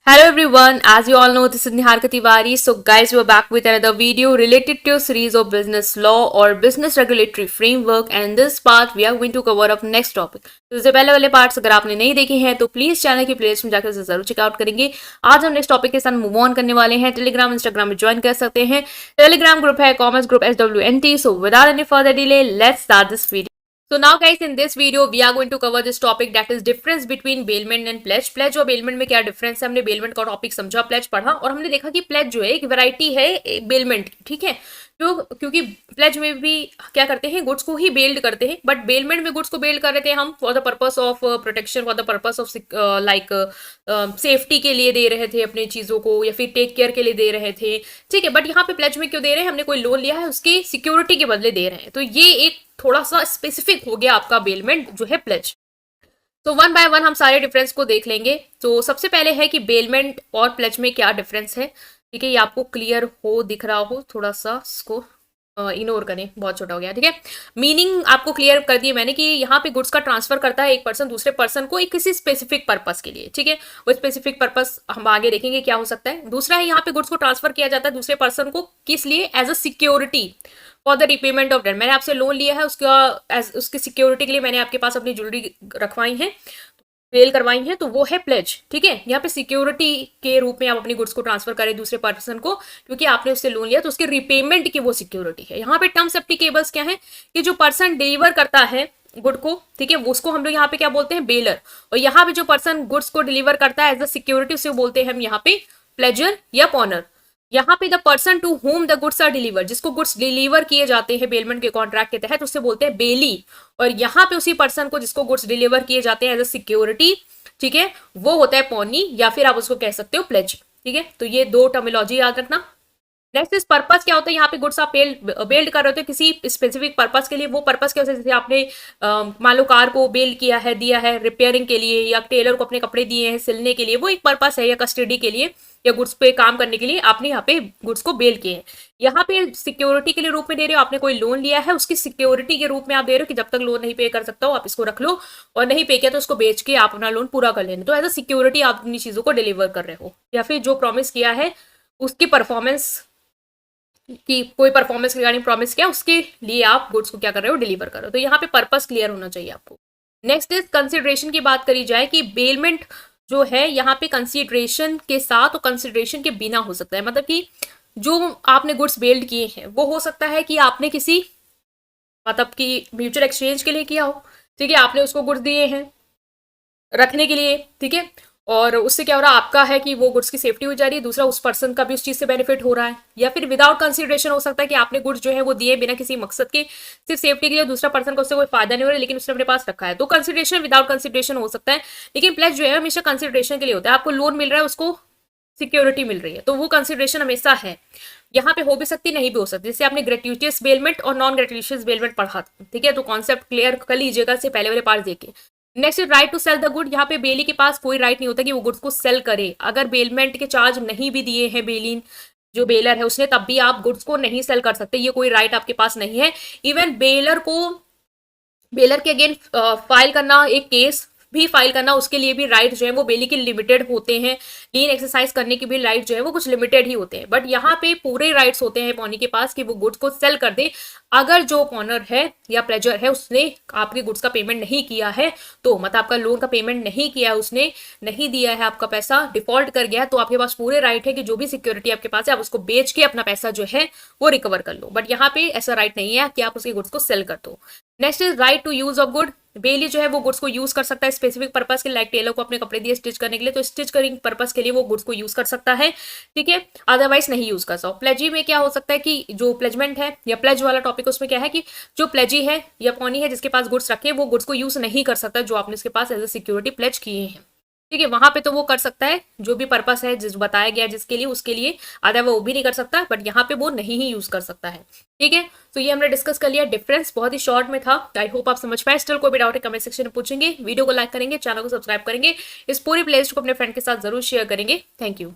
Hello everyone, as you all know, this is Nihar Tiwari. So guys, we're back with another video related to a series of business law or business regulatory framework, and in this part we are going to cover up next topic. तो इससे पहले वाले parts अगर आपने नहीं देखे हैं तो प्लीज चैनल की प्लेलिस्ट में जाकर जरूर चेकआउट करेंगे। आज हम नेक्स्ट टॉपिक के साथ मूव ऑन करने वाले हैं। टेलीग्राम इंस्टाग्राम में ज्वाइन कर सकते हैं। टेलीग्राम ग्रुप है commerce group SWNT। So without any further delay let's start this video. So now guys, in this video we are going to cover this topic, that is difference between bailment and pledge। pledge और bailment में क्या difference है, हमने bailment का topic समझा, pledge पढ़ा, और हमने देखा कि pledge जो है एक वैरायटी है bailment की, ठीक है। क्योंकि pledge में भी क्या करते हैं, गुड्स को ही बेल्ड करते हैं, बट bailment में गुड्स को बेल्ड कर रहे थे हम for the purpose of protection, for the purpose of like safety के लिए दे रहे थे अपनी चीजों को, या फिर टेक केयर के लिए दे रहे थे, ठीक है। बट यहाँ पे प्लेज में क्यों दे रहे हैं, हमने कोई लोन लिया है उसकी सिक्योरिटी के बदले दे रहे हैं, तो ये एक थोड़ा सा स्पेसिफिक हो गया आपका बेलमेंट जो है प्लेज। तो वन बाय वन हम सारे डिफरेंस को देख लेंगे। तो सबसे पहले है कि बेलमेंट और प्लेज में क्या डिफरेंस है, ठीक है। ये आपको क्लियर हो, दिख रहा हो, थोड़ा सा इसको इग्नोर करें, बहुत छोटा हो गया, ठीक है। मीनिंग आपको क्लियर कर दी मैंने कि यहाँ पे गुड्स का ट्रांसफर करता है एक पर्सन दूसरे पर्सन को एक किसी स्पेसिफिक पर्पस के लिए, ठीक है। वो स्पेसिफिक पर्पस हम आगे देखेंगे क्या हो सकता है। दूसरा है यहाँ पे गुड्स को ट्रांसफर किया जाता है दूसरे पर्सन को, किस लिए, as a security for the repayment of debt. मैंने आपसे लोन लिया है, उसकी सिक्योरिटी के लिए मैंने आपके पास अपनी ज्वेलरी रखवाई है, बेल करवाई है, तो वो है प्लेज, ठीक है। यहाँ पे सिक्योरिटी के रूप में आप अपनी गुड्स को ट्रांसफर करें दूसरे पर्सन को, क्योंकि आपने उससे लोन लिया, तो उसके रिपेमेंट की वो सिक्योरिटी है। यहाँ पे टर्म्स एप्लीकेबल्स क्या है कि जो पर्सन डिलीवर करता है गुड को, ठीक है, उसको हम लोग यहाँ पे क्या बोलते हैं, बेलर। और यहाँ पे जो पर्सन गुड्स को डिलीवर करता है एज अ सिक्योरिटी, उसे बोलते हैं हम यहाँ पे प्लेजर या पॉनर। यहाँ पे the person to whom the goods are delivered, जिसको गुड्स डिलीवर किए जाते हैं बेलमेंट के कॉन्ट्रैक्ट के तहत, उससे बोलते हैं बेली। और यहाँ पे उसी पर्सन को जिसको गुड्स डिलीवर किए जाते हैं एज अ सिक्योरिटी, ठीक है, वो होता है पॉनी, या फिर आप उसको कह सकते हो प्लेज, ठीक है। तो ये दो टर्मिनोलॉजी याद रखना। नेक्स्ट इस पर्पस क्या होता है, यहाँ पे गुड्स आप बेल्ड कर रहे होते हैं किसी स्पेसिफिक पर्पस के लिए। वो पर्पस क्या होता है, जैसे आपने मान लो कार को बेल्ड किया है, दिया है रिपेयरिंग के लिए, या टेलर को अपने कपड़े दिए हैं सिलने के लिए, वो एक पर्पस है, या कस्टडी के लिए, या गुड्स पे काम करने के लिए आपने यहाँ पे गुड्स को बेल किए हैं। यहाँ पे सिक्योरिटी के लिए रूप में दे रहे हो, आपने कोई लोन लिया है, उसकी सिक्योरिटी के रूप में आप दे रहे हो कि जब तक लोन नहीं पे कर सकता हो आप इसको रख लो, और नहीं पे किया तो उसको बेच के आप अपना लोन पूरा कर लेना। तो एज अ सिक्योरिटी आप अपनी चीजों को डिलीवर कर रहे हो, या फिर जो प्रॉमिस किया है उसकी परफॉर्मेंस कि कोई परफॉर्मेंस रिगार्डिंग प्रॉमिस किया उसके लिए आप गुड्स को क्या कर रहे हो, डिलीवर कर रहे हो। तो यहाँ पे पर्पस क्लियर होना चाहिए आपको। नेक्स्ट इज कंसिडरेशन की बात करी जाए कि बेलमेंट जो है यहाँ पे कंसिडरेशन के साथ और कंसिडरेशन के बिना हो सकता है। मतलब कि जो आपने गुड्स बेल्ड किए हैं वो हो सकता है कि आपने किसी मतलब कि म्यूचुअल एक्सचेंज के लिए किया हो, ठीक है, आपने उसको गुड्स दिए हैं रखने के लिए, ठीक है, और उससे क्या हो रहा है, आपका है कि वो गुड्स की सेफ्टी हो जा रही है, दूसरा उस पर्सन का भी उस चीज से बेनिफिट हो रहा है। या फिर विदाउट कंसिडरेशन हो सकता है कि आपने गुड्स जो है वो दिए बिना किसी मकसद के, सिर्फ सेफ्टी के लिए, दूसरा पर्सन को उससे कोई फायदा नहीं हो रहा है लेकिन उसने अपने पास रखा है। तो कंसिडरेशन विदाउट कंसिडरेशन हो सकता है, लेकिन प्लेज जो है हमेशा कंसिडरेशन के लिए होता है। आपको लोन मिल रहा है, उसको सिक्योरिटी मिल रही है, तो वो कंसिडरेशन हमेशा है। यहाँ पे हो भी सकती, नहीं भी हो सकती। जैसे आपने ग्रेट्यूटियस बेलमेंट और नॉन ग्रेट्यूटियस बेलमेंट पढ़ा, ठीक है, तो कॉन्सेप्ट क्लियर कर लीजिएगा से पहले वाले पार्ट देखे। Next right to sell the good. यहाँ पे बेली के पास कोई राइट नहीं होता कि वो गुड्स को सेल करे। अगर बेलमेंट के चार्ज नहीं भी दिए हैं बेलिन जो बेलर है उसने, तब भी आप गुड्स को नहीं सेल कर सकते, ये कोई राइट आपके पास नहीं है। इवन बेलर के अगेंस्ट फाइल करना, एक केस भी फाइल करना, उसके लिए भी राइट जो है वो बेली के लिमिटेड होते हैं। लीन एक्सरसाइज करने की भी राइट जो है वो कुछ लिमिटेड ही होते हैं, बट यहाँ पे पूरे राइट्स होते हैं पॉनी के पास कि वो गुड्स को सेल कर दे। अगर जो पॉनर है या प्लेजर है उसने आपके गुड्स का पेमेंट नहीं किया है, तो मतलब आपका लोन का पेमेंट नहीं किया है, उसने नहीं दिया है आपका पैसा, डिफॉल्ट कर गया है, तो आपके पास पूरे राइट है कि जो भी सिक्योरिटी आपके पास है आप उसको बेच के अपना पैसा जो है वो रिकवर कर लो। बट यहाँ पे ऐसा राइट नहीं है कि आप उसके गुड्स को सेल कर दो। Next is right to use of good. Bailee जो है वो गुड्स को यूज कर सकता है स्पेसिफिक पर्पस के, लाइक टेलर को अपने कपड़े दिए स्टिच करने के लिए, तो स्टिच करिंग पर्पस के लिए वो गुड्स को यूज कर सकता है, ठीक है, अदरवाइज नहीं यूज कर सकता। प्लेजी में क्या हो सकता है कि जो प्लेजमेंट है या प्लेज वाला टॉपिक, उसमें क्या है कि जो प्लेजी है या पॉनी है जिसके पास गुड्स रखे, वो गुड्स को यूज नहीं कर सकता जो आपने उसके पास एज ए सिक्योरिटी प्लेज किए हैं, ठीक है। वहां पे तो वो कर सकता है जो भी पर्पस है जिस बताया गया जिसके लिए, उसके लिए, अदर वो भी नहीं कर सकता, बट यहाँ पे वो नहीं ही यूज कर सकता है, ठीक है। तो ये हमने डिस्कस कर लिया, डिफरेंस बहुत ही शॉर्ट में था। आई होप आप समझ पाए। स्टिल कोई भी डाउट है कमेंट सेक्शन में पूछेंगे, वीडियो को लाइक करेंगे, चैनल को सब्सक्राइब करेंगे, इस पूरी प्लेलिस्ट को अपने फ्रेंड के साथ जरूर शेयर करेंगे। Thank you.